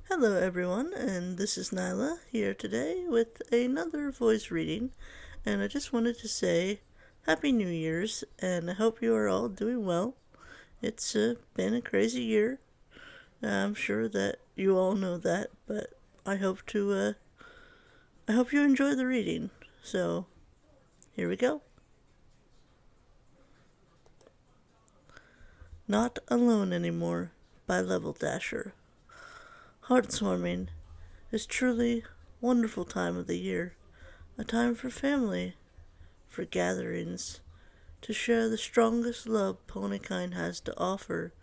Hello, everyone, and this is Nyla here today with another voice reading. And I just wanted to say Happy New Year's, and I hope you are all doing well. It's been a crazy year. I'm sure that you all know that, but I hope to. I hope you enjoy the reading. So here we go. Not Alone Anymore by Level Dasher. Heartswarming is truly wonderful time of the year, a time for family, for gatherings, to share the strongest love ponykind has to offer.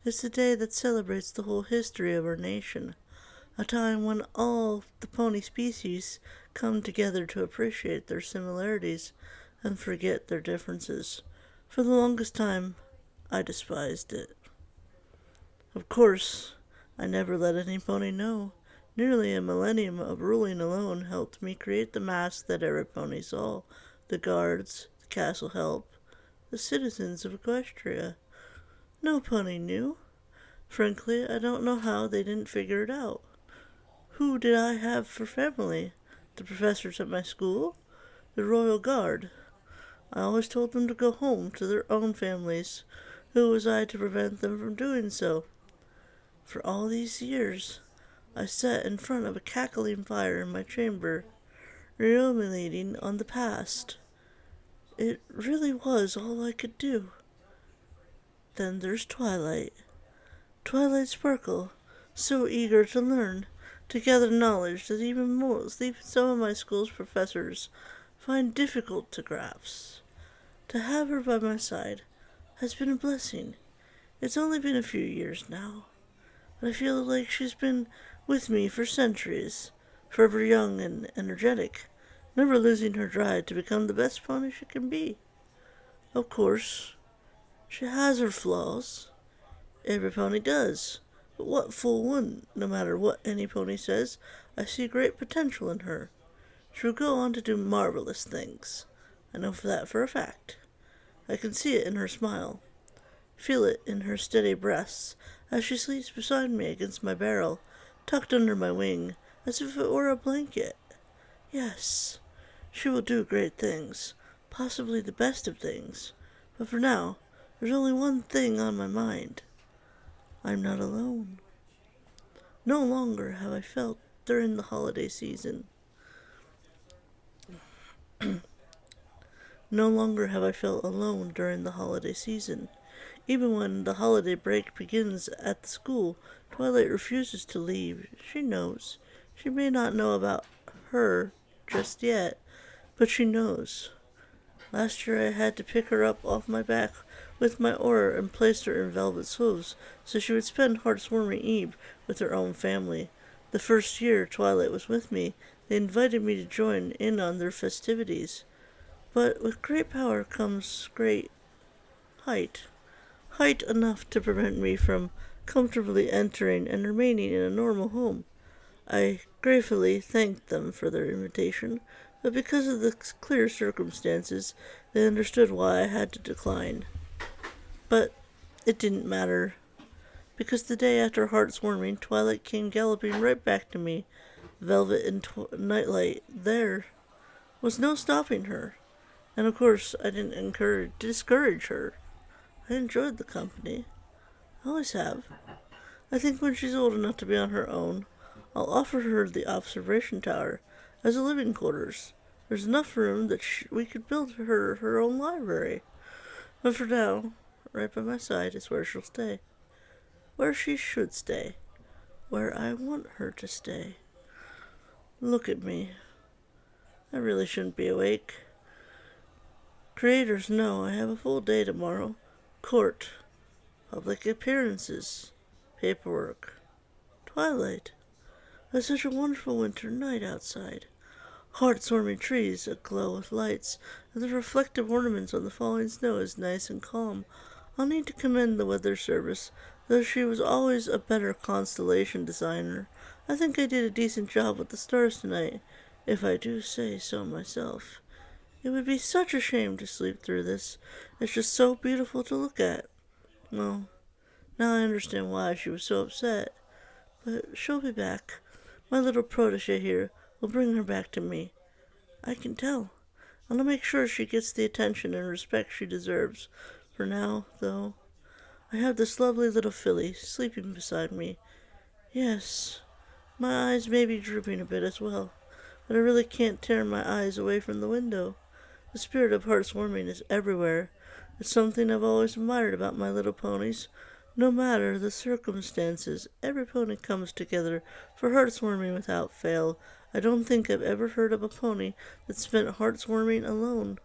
It's the day that celebrates the whole history of our nation, a time when all the pony species come together to appreciate their similarities and forget their differences. For the longest time, I despised it. Of course, I never let any pony know. Nearly a millennium of ruling alone helped me create the mask that every pony saw, the guards, the castle help, the citizens of Equestria. No pony knew. Frankly, I don't know how they didn't figure it out. Who did I have for family? The professors at my school? The royal guard? I always told them to go home to their own families. Who was I to prevent them from doing so? For all these years, I sat in front of a cackling fire in my chamber, ruminating on the past. It really was all I could do. Then there's Twilight. Twilight Sparkle, so eager to learn, to gather knowledge that even some of my school's professors find difficult to grasp. To have her by my side has been a blessing. It's only been a few years now, but I feel like she's been with me for centuries, forever young and energetic, never losing her drive to become the best pony she can be. Of course, she has her flaws. Every pony does. But what fool wouldn't? No matter what any pony says, I see great potential in her. She will go on to do marvelous things. I know that for a fact. I can see it in her smile, feel it in her steady breaths as she sleeps beside me against my barrel, tucked under my wing, as if it were a blanket. Yes, she will do great things, possibly the best of things. But for now, there's only one thing on my mind. I'm not alone. No longer have I felt during the holiday season. No longer have I felt alone during the holiday season. Even when the holiday break begins at the school, Twilight refuses to leave. She knows. She may not know about her just yet, but she knows. Last year I had to pick her up off my back with my oar and placed her in Velvet's hooves so she would spend Heartswarming Eve with her own family. The first year Twilight was with me, they invited me to join in on their festivities. But with great power comes great height. Height enough to prevent me from comfortably entering and remaining in a normal home. I gratefully thanked them for their invitation, but because of the clear circumstances, they understood why I had to decline. But it didn't matter, because the day after Heartswarming, Twilight came galloping right back to me. Velvet and Nightlight, there was no stopping her. And of course, I didn't discourage her. I enjoyed the company. I always have. I think when she's old enough to be on her own, I'll offer her the observation tower as a living quarters. There's enough room that we could build her own library. But for now, right by my side is where she'll stay. Where she should stay. Where I want her to stay. Look at me. I really shouldn't be awake. Creators know I have a full day tomorrow. Court, public appearances, paperwork, Twilight. It's such a wonderful winter night outside. Heartswarming trees aglow with lights, and the reflective ornaments on the falling snow is nice and calm. I'll need to commend the weather service, though she was always a better constellation designer. I think I did a decent job with the stars tonight, if I do say so myself. It would be such a shame to sleep through this. It's just so beautiful to look at. Well, now I understand why she was so upset. But she'll be back. My little protege here will bring her back to me. I can tell. And I'll make sure she gets the attention and respect she deserves. For now, though, I have this lovely little filly sleeping beside me. Yes, my eyes may be drooping a bit as well, but I really can't tear my eyes away from the window. The spirit of heart's warming is everywhere. It's something I've always admired about my little ponies. No matter the circumstances, every pony comes together for heart's warming without fail. I don't think I've ever heard of a pony that spent heart's warming alone.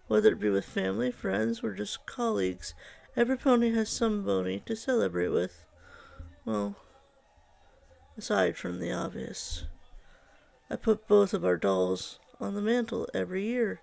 Whether it be with family, friends, or just colleagues, every pony has somebody to celebrate with. Well, aside from the obvious. I put both of our dolls on the mantel every year.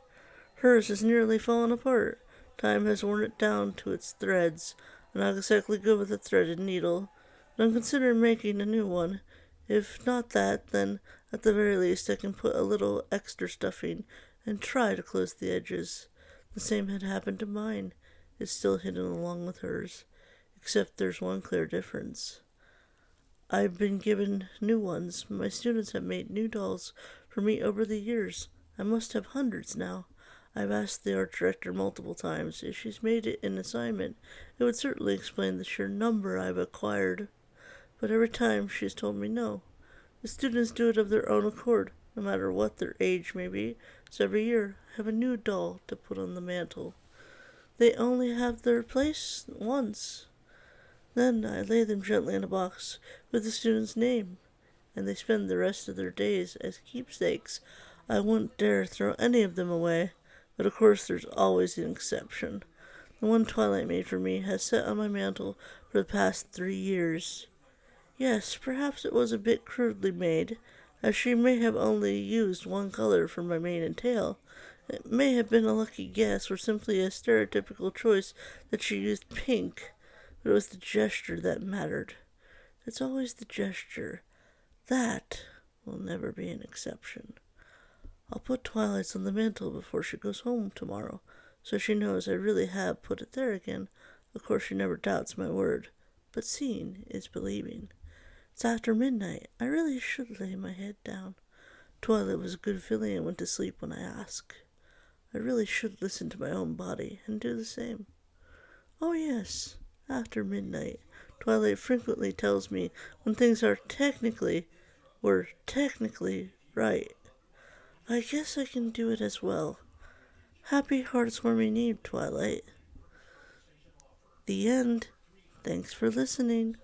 Hers has nearly fallen apart. Time has worn it down to its threads. I'm not exactly good with a threaded needle, but I'm considering making a new one. If not that, then at the very least I can put a little extra stuffing and try to close the edges. The same had happened to mine. It's still hidden along with hers, except there's one clear difference. I've been given new ones. My students have made new dolls for me over the years. I must have hundreds now. I've asked the art director multiple times if she's made it an assignment. It would certainly explain the sheer number I've acquired. But every time she's told me no. The students do it of their own accord, no matter what their age may be. So every year I have a new doll to put on the mantel. They only have their place once. Then I lay them gently in a box with the student's name, and they spend the rest of their days as keepsakes. I wouldn't dare throw any of them away, but of course there's always an exception. The one Twilight made for me has sat on my mantel for the past 3 years. Yes, perhaps it was a bit crudely made, as she may have only used one color for my mane and tail. It may have been a lucky guess, or simply a stereotypical choice that she used pink, but it was the gesture that mattered. It's always the gesture. That will never be an exception. I'll put Twilight's on the mantel before she goes home tomorrow, so she knows I really have put it there again. Of course she never doubts my word, but seeing is believing. It's after midnight. I really should lay my head down. Twilight was a good filly and went to sleep when I asked. I really should listen to my own body and do the same. Oh yes, after midnight. Twilight frequently tells me when things were technically right. I guess I can do it as well. Happy heartwarming Eve, Twilight. The end. Thanks for listening.